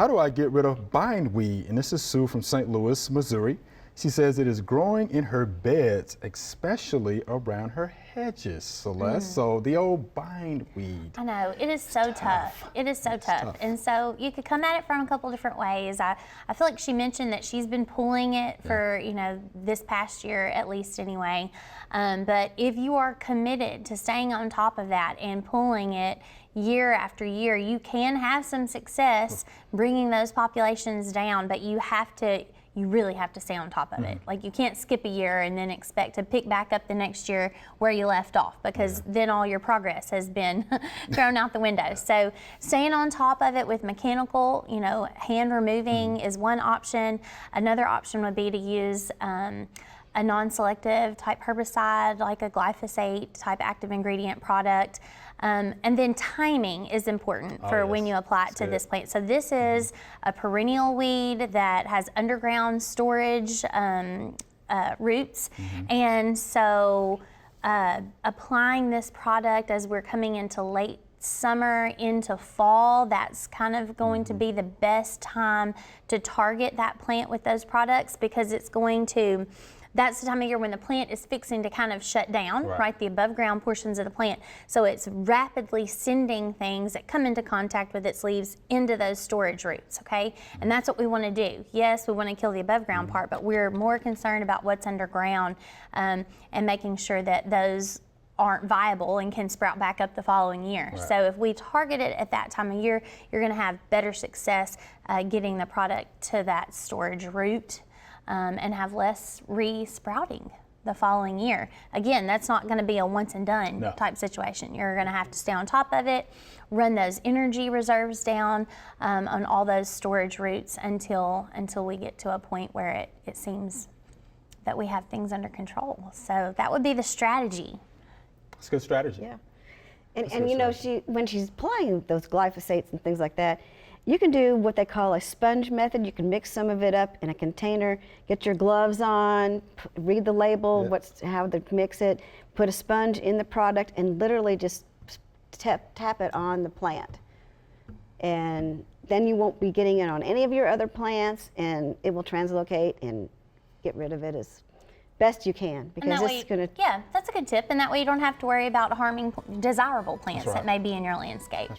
How do I get rid of bindweed? And this is Sue from St. Louis, Missouri. She says it is growing in her beds, especially around her hedges, Celeste. So the old bindweed. I know, it is so tough. It is so tough. And so you could come at it from a couple different ways. I feel like she mentioned that she's been pulling it for, you know, this past year at least anyway. But if you are committed to staying on top of that and pulling it year after year, you can have some success bringing those populations down, but you really have to stay on top of it. Like, you can't skip a year and then expect to pick back up the next year where you left off, because then all your progress has been thrown out the window. So staying on top of it with mechanical, you know, hand removing is one option. Another option would be to use a non-selective type herbicide, like a glyphosate type active ingredient product. And then timing is important for when you apply it to this plant. So this is a perennial weed that has underground storage roots. And so applying this product as we're coming into late summer into fall, that's kind of going to be the best time to target that plant with those products, because it's going to, that's the time of year when the plant is fixing to kind of shut down, right? The above ground portions of the plant. So it's rapidly sending things that come into contact with its leaves into those storage roots, okay? And that's what we want to do. Yes, we want to kill the above ground part, but we're more concerned about what's underground and making sure that those aren't viable and can sprout back up the following year. So if we target it at that time of year, you're going to have better success getting the product to that storage root and have less re-sprouting the following year. Again, that's not going to be a once and done type situation. You're going to have to stay on top of it, run those energy reserves down on all those storage roots until we get to a point where it seems that we have things under control. So that would be the strategy. It's a good strategy. Yeah. And you know, when she's applying those glyphosates and things like that, you can do what they call a sponge method. You can mix some of it up in a container, get your gloves on, read the label, how to mix it, put a sponge in the product, and literally just tap it on the plant. And then you won't be getting it on any of your other plants, and it will translocate and get rid of it as best you can, because it's going to... Yeah, that's a good tip, and that way you don't have to worry about harming desirable plants that may be in your landscape.